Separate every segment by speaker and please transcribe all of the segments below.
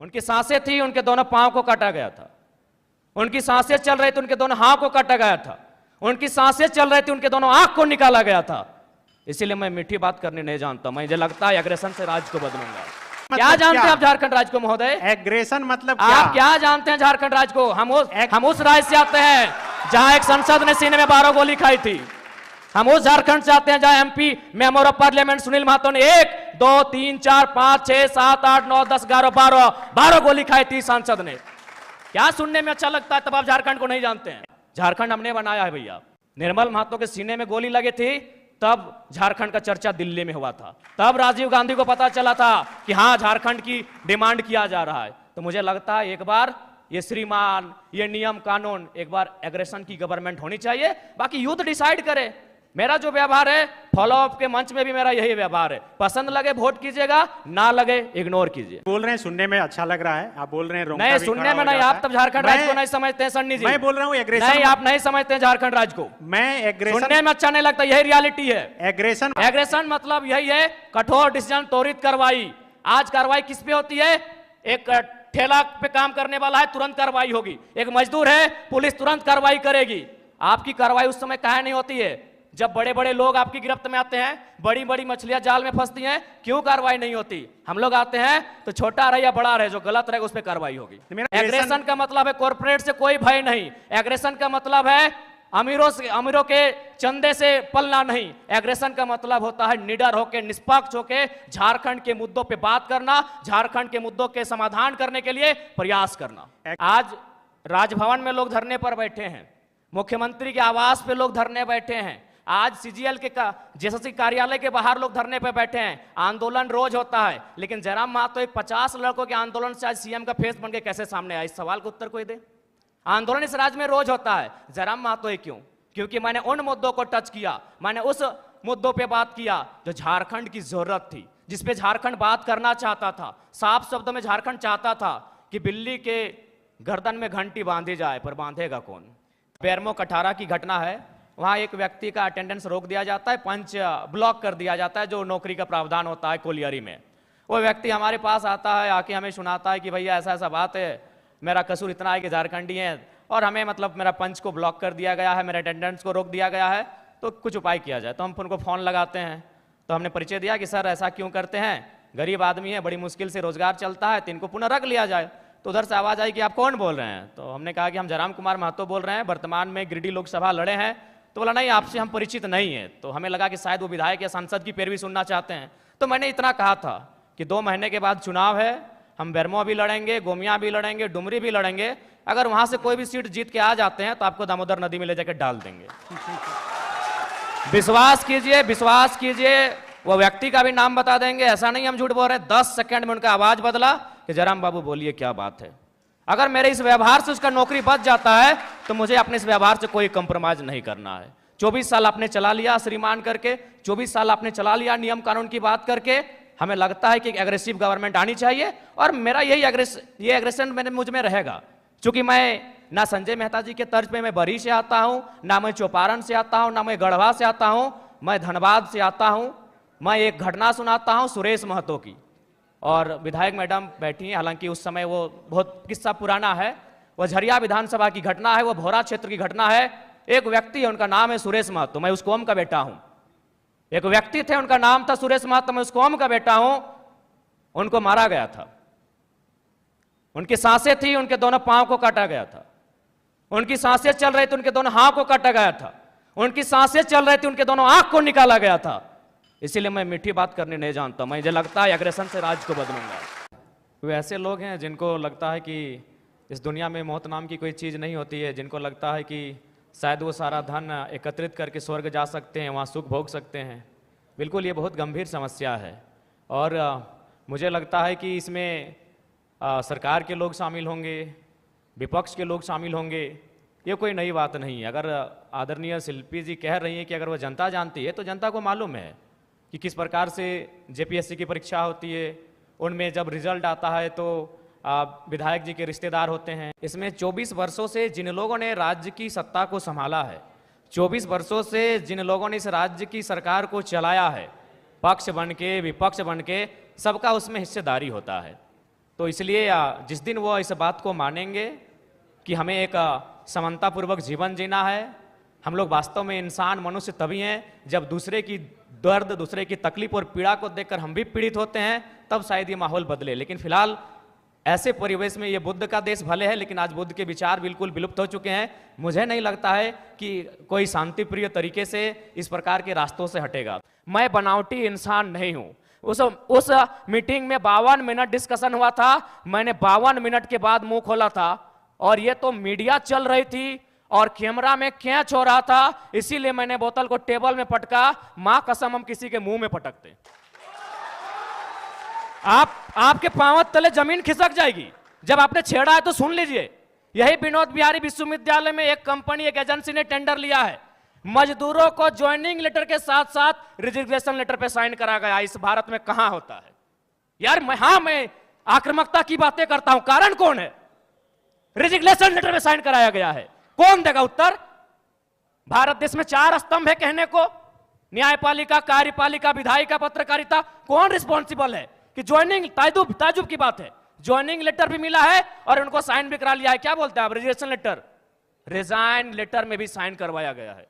Speaker 1: उनकी सांसें थी, उनके दोनों पांव को काटा गया था। उनकी सांसें चल रही थी, उनके दोनों हाथ को काटा गया था। उनकी सांसें चल रही थी, उनके दोनों आंख को निकाला गया था। इसीलिए मैं मीठी बात करने नहीं जानता। मुझे लगता है एग्रेशन से राज्य को बदलूंगा। क्या जानते हैं आप झारखंड राज्य को महोदय?
Speaker 2: एग्रेशन मतलब
Speaker 1: आप क्या जानते हैं झारखंड राज्य को? हम उस राज्य से आते हैं जहां एक संसद ने सीने में 12 गोली खाई थी। हम उस झारखंड से आते हैं जहां MP member of parliament Sunil Mahato ने 1 2 3 4 5 6 7 8 9 10 11 12 गोली खाई थी सांसद ने। क्या सुनने में अच्छा लगता है? तब आप झारखंड को नहीं जानते हैं। झारखंड हमने बनाया है भैया। निर्मल महतो के सीने में गोली लगी थी, तब झारखंड का चर्चा दिल्ली में हुआ था। तब राजीव गांधी को पता चला था कि हां झारखंड की डिमांड किया जा रहा है। तो मुझे लगता है एक बार ये श्रीमान, ये नियम कानून, एक बार एग्रेशन की गवर्नमेंट होनी चाहिए। बाकी यूथ डिसाइड करे। मेरा जो व्यवहार है, फॉलो अप के मंच में भी मेरा यही व्यवहार है। पसंद लगे वोट कीजिएगा, ना लगे इग्नोर कीजिए।
Speaker 2: बोल रहे हैं सुनने में अच्छा लग रहा है, आप बोल रहे हैं
Speaker 1: नहीं, सुनने में नहीं। आप तब झारखंड राज्य को नहीं समझते हैं सन्नी जी।
Speaker 2: मैं बोल रहा हूँ एग्रेशन।
Speaker 1: नहीं, आप नहीं समझते हैं झारखंड राज्य को।
Speaker 2: मैं एग्रेशन
Speaker 1: सुनने में अच्छा नहीं लगता, यही रियलिटी है।
Speaker 2: एग्रेशन
Speaker 1: मतलब यही है, कठोर डिसीजन, त्वरित कार्रवाई। आज कार्रवाई किस पे होती है? एक ठेला पे काम करने वाला है, तुरंत कार्रवाई होगी। एक मजदूर है, पुलिस तुरंत कार्रवाई करेगी। आपकी कार्रवाई उस समय काहे नहीं होती है जब बड़े बड़े लोग आपकी गिरफ्त में आते हैं, बड़ी बड़ी मछलियां जाल में फंसती हैं? क्यों कार्रवाई नहीं होती? हम लोग आते हैं तो छोटा रहे या बड़ा रहे, जो गलत रहेगा उस पर कार्रवाई होगी। एग्रेशन का मतलब है कॉर्पोरेट से कोई भय नहीं। एग्रेशन का मतलब है अमीरों के चंदे से पलना नहीं। एग्रेशन का मतलब होता है निडर होकर, निष्पक्ष होकर झारखंड के मुद्दों पे बात करना, झारखंड के मुद्दों के समाधान करने के लिए प्रयास करना। आज राजभवन में लोग धरने पर बैठे हैं, मुख्यमंत्री के आवास पे लोग धरने बैठे हैं, आज सीजीएल के जेएसएससी कार्यालय के बाहर लोग धरने पे बैठे हैं। आंदोलन रोज होता है, लेकिन जयराम महतो एक 50 लड़कों के आंदोलन से आज सीएम का फेस बन के कैसे सामने आया? इस सवाल का उत्तर कोई दे। आंदोलन इस राज्य में रोज होता है, जयराम महतो ही क्यों? क्योंकि मैंने उन मुद्दों को टच किया, मैंने उस मुद्दों पे बात किया जो झारखंड की जरूरत थी, जिसपे झारखंड बात करना चाहता था। साफ शब्दों में झारखंड चाहता था कि बिल्ली के गर्दन में घंटी बांधी जाए, पर बांधेगा कौन? बेरमो कठारा की घटना है, वहां एक व्यक्ति का अटेंडेंस रोक दिया जाता है, पंच ब्लॉक कर दिया जाता है, जो नौकरी का प्रावधान होता है कोलियरी में। वो व्यक्ति हमारे पास आता है, आके हमें सुनाता है कि भैया ऐसा ऐसा बात है, मेरा कसूर इतना है कि झारखंडी है और हमें मेरा पंच को ब्लॉक कर दिया गया है, मेरे अटेंडेंस को रोक दिया गया है, तो कुछ उपाय किया जाए। तो हम उनको फ़ोन लगाते हैं, तो हमने परिचय दिया कि सर ऐसा क्यों करते हैं, गरीब आदमी है, बड़ी मुश्किल से रोजगार चलता है, तो इनको पुनः रख लिया जाए। तो उधर से आवाज़ आई कि आप कौन बोल रहे हैं? तो हमने कहा कि हम जयराम कुमार महतो बोल रहे हैं, वर्तमान में गिरिडीह लोकसभा लड़े हैं। तो बोला नहीं, आपसे हम परिचित नहीं है। तो हमें लगा कि शायद वो विधायक या सांसद की पैरवी सुनना चाहते हैं। तो मैंने इतना कहा था कि 2 महीने के बाद चुनाव है, हम बेरमो भी लड़ेंगे, गोमिया भी लड़ेंगे, डुमरी भी लड़ेंगे। अगर वहां से कोई भी सीट जीत के आ जाते हैं तो आपको दामोदर नदी में ले जाकर डाल देंगे। विश्वास कीजिए, विश्वास कीजिए, वो व्यक्ति का भी नाम बता देंगे, ऐसा नहीं हम झूठ बोल रहे हैं। 10 सेकंड में उनका आवाज बदला कि जयराम बाबू बोलिए क्या बात है। अगर मेरे इस व्यवहार से उसका नौकरी बच जाता है तो मुझे अपने इस व्यवहार से कोई कंप्रोमाइज नहीं करना है। 24 साल आपने चला लिया श्रीमान करके, 24 साल आपने चला लिया नियम कानून की बात करके। हमें लगता है कि एक एग्रेसिव गवर्नमेंट आनी चाहिए और मेरा यही एग्रेशन मुझ में रहेगा। क्योंकि मैं ना संजय मेहता जी के तर्ज पे मैं बरी से आता हूं, ना मैं चौपारण से आता हूं, ना मैं गढ़वा से आता हूं, मैं धनबाद से आता हूं। मैं एक घटना सुनाता हूं सुरेश महतो की, और विधायक मैडम बैठी हैं, हालांकि उस समय वो बहुत किस्सा पुराना है। वो झरिया विधानसभा की घटना है, वो भोरा क्षेत्र की घटना है। एक व्यक्ति है, उनका नाम है सुरेश महतो, मैं उस कौम का बेटा हूं। एक व्यक्ति थे, उनका नाम था सुरेश महतो, मैं उस कौम का बेटा हूं। उनको मारा गया था, उनकी सांसें थी, उनके दोनों पांव को काटा गया था। उनकी सांसें चल रही थी, उनके दोनों हाथ को काटा गया था। उनकी सांसें चल रही थी, उनके दोनों आंख को निकाला गया था। इसीलिए मैं मीठी बात करने नहीं जानता। मुझे लगता है एग्रेशन से राज्य को बदलूंगा। वे ऐसे लोग हैं जिनको लगता है कि इस दुनिया में मौत नाम की कोई चीज़ नहीं होती है, जिनको लगता है कि शायद वो सारा धन एकत्रित करके स्वर्ग जा सकते हैं, वहाँ सुख भोग सकते हैं। बिल्कुल ये बहुत गंभीर समस्या है और मुझे लगता है कि इसमें सरकार के लोग शामिल होंगे, विपक्ष के लोग शामिल होंगे। ये कोई नई बात नहीं है। अगर आदरणीय शिल्पी जी कह रही हैं कि अगर वो जनता जानती है, तो जनता को मालूम है कि किस प्रकार से जेपीएससी की परीक्षा होती है। उनमें जब रिजल्ट आता है तो विधायक जी के रिश्तेदार होते हैं। इसमें 24 वर्षों से जिन लोगों ने राज्य की सत्ता को संभाला है, 24 वर्षों से जिन लोगों ने इस राज्य की सरकार को चलाया है, पक्ष बन के विपक्ष बन के, सबका उसमें हिस्सेदारी होता है। तो इसलिए जिस दिन वो इस बात को मानेंगे कि हमें एक समानतापूर्वक जीवन जीना है, हम लोग वास्तव में इंसान मनुष्य तभी हैं जब दूसरे की दर्द, दूसरे की तकलीफ और पीड़ा को देखकर हम भी पीड़ित होते हैं, तब शायद ये माहौल बदले। लेकिन फिलहाल ऐसे परिवेश में ये बुद्ध का देश भले है, लेकिन आज बुद्ध के विचार बिल्कुल विलुप्त हो चुके हैं। मुझे नहीं लगता है कि कोई शांति प्रिय तरीके से इस प्रकार के रास्तों से हटेगा। मैं बनावटी इंसान नहीं हूं। उस मीटिंग में 52 मिनट डिस्कशन हुआ था, मैंने 52 मिनट के बाद मुंह खोला था, और ये तो मीडिया चल रही थी और कैमरा में कैच हो रहा था, इसीलिए मैंने बोतल को टेबल में पटका। मां कसम हम किसी के मुंह में पटकते, आपके पांव तले जमीन खिसक जाएगी। जब आपने छेड़ा है तो सुन लीजिए। यही विनोद बिहारी विश्वविद्यालय में एक कंपनी, एक एजेंसी ने टेंडर लिया है, मजदूरों को ज्वाइनिंग लेटर के साथ साथ रिजिग्नेशन लेटर पे साइन करा गया। इस भारत में कहां होता है यार? मैं आक्रामकता की बातें करता हूं, कारण कौन है? रिजिग्नेशन लेटर में साइन कराया गया है, कौन देगा उत्तर? भारत देश में 4 स्तंभ है कहने को, न्यायपालिका, कार्यपालिका, विधायिका, पत्रकारिता। कौन रिस्पॉन्सिबल है कि ज्वाइनिंग, ताजुब की बात है, ज्वाइनिंग लेटर भी मिला है और उनको साइन भी करा लिया है। क्या बोलते हैं आप? रिजिग्नेशन लेटर, रिजाइन लेटर में भी साइन करवाया गया है।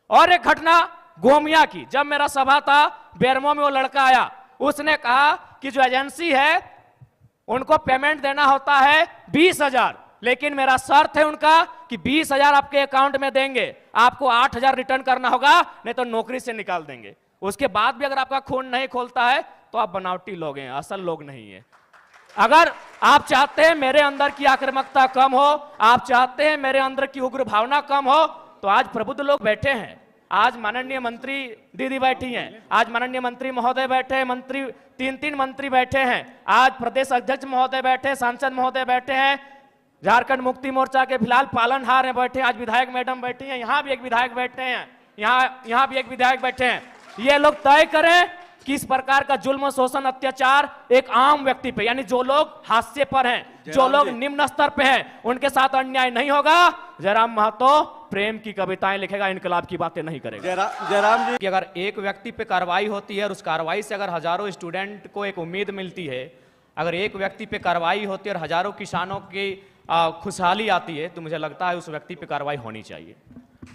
Speaker 1: और एक घटना गोमिया की, जब मेरा सभा था बेरमो में, वो लड़का आया, उसने कहा कि जो एजेंसी है उनको पेमेंट देना होता है 20,000, लेकिन मेरा शर्त है उनका कि 20,000 आपके अकाउंट में देंगे, आपको 8,000 रिटर्न करना होगा, नहीं तो नौकरी से निकाल देंगे। उसके बाद भी अगर आपका खून नहीं खोलता है तो आप बनावटी लोग हैं, असल लोग नहीं है। अगर आप चाहते हैं मेरे अंदर की आक्रामकता कम हो, आप चाहते हैं मेरे अंदर की उग्र भावना कम हो, तो आज प्रबुद्ध लोग बैठे हैं। आज माननीय मंत्री दीदी बैठी हैं, आज माननीय मंत्री महोदय बैठे हैं, मंत्री 3 मंत्री बैठे हैं, आज प्रदेश अध्यक्ष महोदय बैठे, सांसद महोदय बैठे हैं, झारखंड मुक्ति मोर्चा के फिलहाल पालनहार हैं बैठे, आज विधायक मैडम बैठी हैं, यहां भी एक विधायक बैठे हैं, यहां भी एक विधायक बैठे हैं। ये लोग तय करें कि इस प्रकार का जुल्म, शोषण, अत्याचार एक आम व्यक्ति पे, यानी जो लोग हाशिए पर हैं, जो लोग निम्न स्तर पे हैं, उनके साथ अन्याय नहीं होगा। जयराम महतो प्रेम की कविताएं लिखेगा, इनकलाब की बातें नहीं करेगा।
Speaker 3: जयराम जी,
Speaker 1: कि अगर एक व्यक्ति पे कार्रवाई होती है और उस कार्रवाई से अगर हजारों स्टूडेंट को एक उम्मीद मिलती है, अगर एक व्यक्ति पे कार्रवाई होती है और हजारों किसानों की खुशहाली आती है, तो मुझे लगता है उस व्यक्ति पे कार्रवाई होनी चाहिए।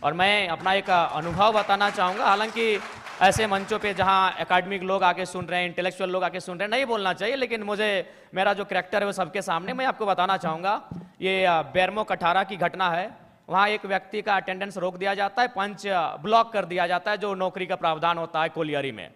Speaker 1: और मैं अपना एक अनुभव बताना चाहूँगा, हालांकि ऐसे मंचों पे जहाँ एकेडमिक लोग आके सुन रहे हैं, इंटेलेक्चुअल लोग आके सुन रहे हैं, नहीं बोलना चाहिए, लेकिन मुझे मेरा जो कैरेक्टर है वो सबके सामने मैं आपको बताना चाहूँगा। ये बेरमो कठारा की घटना है। वहाँ एक व्यक्ति का अटेंडेंस रोक दिया जाता है, पंच ब्लॉक कर दिया जाता है, जो नौकरी का प्रावधान होता है कोलियरी में।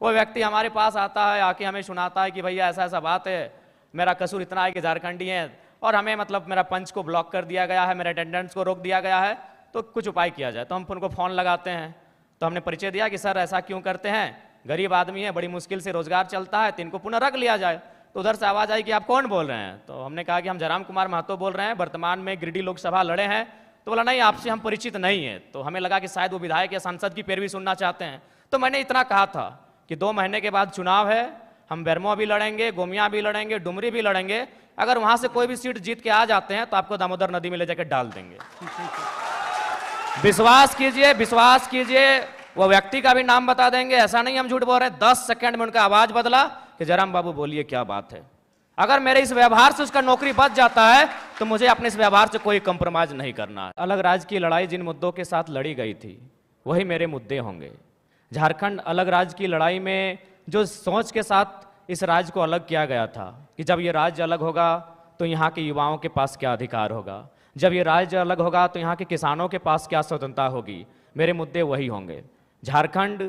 Speaker 1: वो व्यक्ति हमारे पास आता है, आके हमें सुनाता है कि भैया ऐसा ऐसा बात है, मेरा कसूर इतना है कि झारखंडी है और हमें मतलब मेरा पंच को ब्लॉक कर दिया गया है, मेरे अटेंडेंस को रोक दिया गया है, तो कुछ उपाय किया जाए। तो हम उनको फ़ोन लगाते हैं, तो हमने परिचय दिया कि सर ऐसा क्यों करते हैं, गरीब आदमी है, बड़ी मुश्किल से रोजगार चलता है, तो इनको पुनः रख लिया जाए। तो उधर से आवाज़ आई कि आप कौन बोल रहे हैं? तो हमने कहा कि हम जयराम कुमार महतो बोल रहे हैं, वर्तमान में गिरिडीह लोकसभा लड़े हैं। तो बोला नहीं, आपसे हम परिचित नहीं है। तो हमें लगा कि शायद वो विधायक या सांसद की पैरवी सुनना चाहते हैं। तो मैंने इतना कहा था कि 2 महीने के बाद चुनाव है, हम बेरमो भी लड़ेंगे, गोमिया भी लड़ेंगे, डुमरी भी लड़ेंगे, अगर वहां से कोई भी सीट जीत के आ जाते हैं तो आपको दामोदर नदी में ले जाकर डाल देंगे। विश्वास कीजिए, विश्वास कीजिए, वो व्यक्ति का भी नाम बता देंगे, ऐसा नहीं हम झूठ बोल रहे हैं। 10 सेकंड में उनका आवाज बदला कि जयराम बाबू बोलिए क्या बात है। अगर मेरे इस व्यवहार से उसका नौकरी बच जाता है तो मुझे अपने इस व्यवहार से कोई कंप्रोमाइज नहीं करना है। अलग राज्य की लड़ाई जिन मुद्दों के साथ लड़ी गई थी वही मेरे मुद्दे होंगे। झारखंड अलग राज्य की लड़ाई में जो सोच के साथ इस राज्य को अलग किया गया था कि जब ये राज्य अलग होगा तो यहाँ के युवाओं के पास क्या अधिकार होगा, जब ये राज्य अलग होगा तो यहाँ के किसानों के पास क्या स्वतंत्रता होगी, मेरे मुद्दे वही होंगे। झारखंड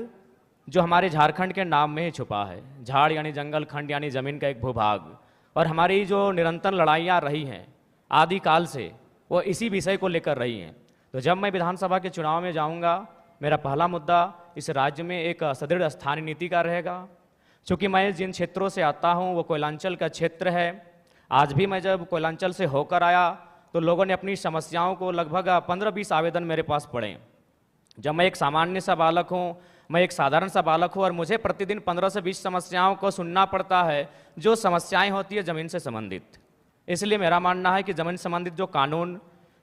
Speaker 1: जो हमारे झारखंड के नाम में ही छुपा है, झाड़ यानी जंगल, खंड यानी जमीन का एक भूभाग, और हमारी जो निरंतर लड़ाइयाँ रही हैं आदिकाल से वो इसी विषय को लेकर रही हैं। तो जब मैं विधानसभा के चुनाव में जाऊँगा, मेरा पहला मुद्दा इस राज्य में एक सुदृढ़ स्थानीय नीति का रहेगा। चूँकि मैं जिन क्षेत्रों से आता हूँ वो कोयलांचल का क्षेत्र है। आज भी मैं जब कोयलांचल से होकर आया तो लोगों ने अपनी समस्याओं को लगभग 15-20 आवेदन मेरे पास पड़े। जब मैं एक सामान्य सा बालक हूँ, मैं एक साधारण सा बालक हूँ और मुझे प्रतिदिन 15 से 20 समस्याओं को सुनना पड़ता है, जो समस्याएं होती है ज़मीन से संबंधित। इसलिए मेरा मानना है कि ज़मीन संबंधित जो कानून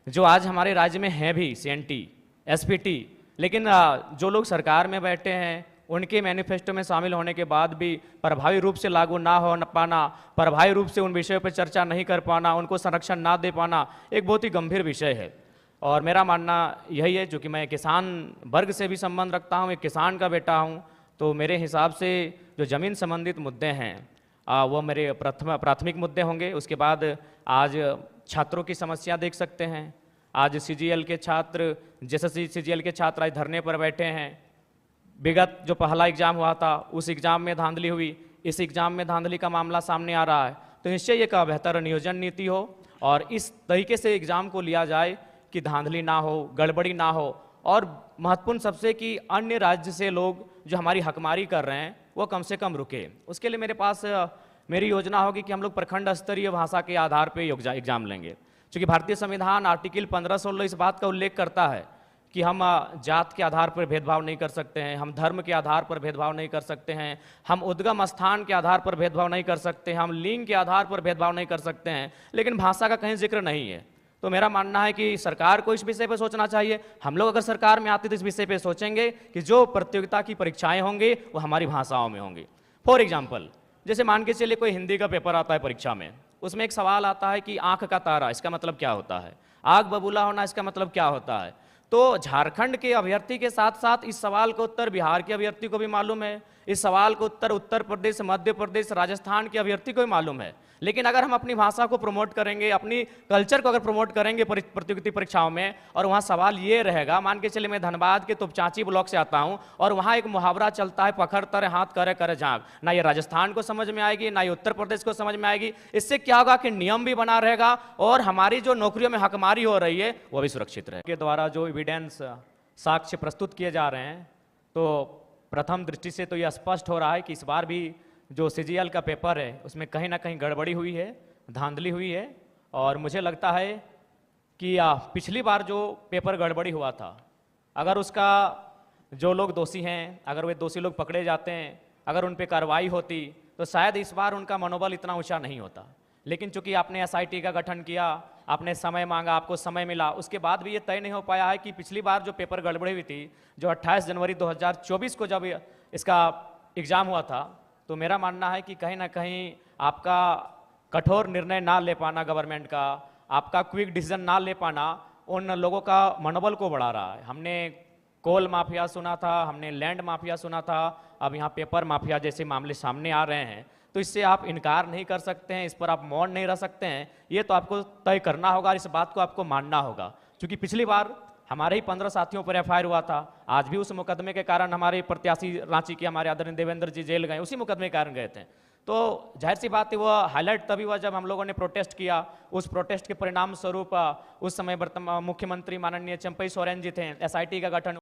Speaker 1: जो आज हमारे राज्य में हैं भी, CNT, SPT, लेकिन जो लोग सरकार में बैठे हैं उनके मैनिफेस्टो में शामिल होने के बाद भी प्रभावी रूप से लागू ना हो पाना, प्रभावी रूप से उन विषयों पर चर्चा नहीं कर पाना, उनको संरक्षण ना दे पाना एक बहुत ही गंभीर विषय है। और मेरा मानना यही है, जो कि मैं किसान वर्ग से भी संबंध रखता हूँ, एक किसान का बेटा हूँ, तो मेरे हिसाब से जो ज़मीन संबंधित मुद्दे हैं वो मेरे प्राथमिक मुद्दे होंगे। उसके बाद आज छात्रों की समस्या देख सकते हैं। आज सीजीएल के छात्र, जैसे सीजीएल के छात्र आज धरने पर बैठे हैं। विगत जो पहला एग्ज़ाम हुआ था उस एग्ज़ाम में धांधली हुई, इस एग्ज़ाम में धांधली का मामला सामने आ रहा है। तो निश्चय एक बेहतर नियोजन नीति हो और इस तरीके से एग्ज़ाम को लिया जाए कि धांधली ना हो, गड़बड़ी ना हो, और महत्वपूर्ण सबसे कि अन्य राज्य से लोग जो हमारी हकमारी कर रहे हैं वो कम से कम रुके। उसके लिए मेरे पास मेरी योजना होगी कि हम लोग प्रखंड स्तरीय भाषा के आधार पर एग्ज़ाम लेंगे, क्योंकि भारतीय संविधान आर्टिकल 1516 इस बात का उल्लेख करता है कि हम जात के आधार पर भेदभाव नहीं कर सकते हैं, हम धर्म के आधार पर भेदभाव नहीं कर सकते हैं, हम उद्गम स्थान के आधार पर भेदभाव नहीं कर सकते, हम लिंग के आधार पर भेदभाव नहीं कर सकते हैं, लेकिन भाषा का कहीं जिक्र नहीं है। तो मेरा मानना है कि सरकार को इस विषय पर सोचना चाहिए। हम लोग अगर सरकार में आते तो इस विषय पे सोचेंगे कि जो प्रतियोगिता की परीक्षाएं होंगी वो हमारी भाषाओं में होंगी। फॉर एग्जाम्पल, जैसे मान के चलिए कोई हिंदी का पेपर आता है परीक्षा में, उसमें एक सवाल आता है कि आंख का तारा, इसका मतलब क्या होता है, आग बबूला होना, इसका मतलब क्या होता है। तो झारखंड के अभ्यर्थी के साथ साथ इस सवाल का उत्तर बिहार के अभ्यर्थी को भी मालूम है, इस सवाल का उत्तर उत्तर प्रदेश, मध्य प्रदेश, राजस्थान के अभ्यर्थी को भी मालूम है। लेकिन अगर हम अपनी भाषा को प्रमोट करेंगे, अपनी कल्चर को अगर प्रमोट करेंगे प्रतियोगिता परीक्षाओं में, और वहाँ सवाल ये रहेगा, मान के चलिए मैं धनबाद के तोपचांची ब्लॉक से आता हूँ और वहाँ एक मुहावरा चलता है, पखड़ तर हाथ करे करे झाँक, ना ये राजस्थान को समझ में आएगी ना ये उत्तर प्रदेश को समझ में आएगी। इससे क्या होगा कि नियम भी बना रहेगा और हमारी जो नौकरियों में हकमारी हो रही है वो भी सुरक्षित रहेगी। के द्वारा जो एविडेंस साक्ष्य प्रस्तुत किए जा रहे हैं, तो प्रथम दृष्टि से तो यह स्पष्ट हो रहा है कि इस बार भी जो सीजीएल का पेपर है उसमें कहीं ना कहीं गड़बड़ी हुई है, धांधली हुई है। और मुझे लगता है कि पिछली बार जो पेपर गड़बड़ी हुआ था, अगर उसका जो लोग दोषी हैं, अगर वे दोषी लोग पकड़े जाते हैं, अगर उन पर कार्रवाई होती, तो शायद इस बार उनका मनोबल इतना ऊंचा नहीं होता। लेकिन चूंकि आपने एसआईटी का गठन किया, आपने समय मांगा, आपको समय मिला, उसके बाद भी ये तय नहीं हो पाया है कि पिछली बार जो पेपर गड़बड़ी हुई थी, जो 28 जनवरी 2024 को जब इसका एग्ज़ाम हुआ था, तो मेरा मानना है कि कहीं ना कहीं आपका कठोर निर्णय ना ले पाना गवर्नमेंट का, आपका क्विक डिसीजन ना ले पाना उन लोगों का मनोबल को बढ़ा रहा है। हमने कोल माफिया सुना था, हमने लैंड माफिया सुना था, अब यहाँ पेपर माफिया जैसे मामले सामने आ रहे हैं। तो इससे आप इनकार नहीं कर सकते हैं, इस पर आप मौन नहीं रह सकते हैं, ये तो आपको तय करना होगा, इस बात को आपको मानना होगा। क्योंकि पिछली बार हमारे ही 15 साथियों पर एफआईआर हुआ था, आज भी उस मुकदमे के कारण हमारे प्रत्याशी रांची के हमारे आदरणीय देवेंद्र जी जेल गए, उसी मुकदमे के कारण गए थे। तो जाहिर सी बात है वो हाईलाइट तभी हुआ जब हम लोगों ने प्रोटेस्ट किया। उस प्रोटेस्ट के परिणाम स्वरूप उस समय मुख्यमंत्री माननीय चंपई सोरेन जी थे, एसआईटी का गठन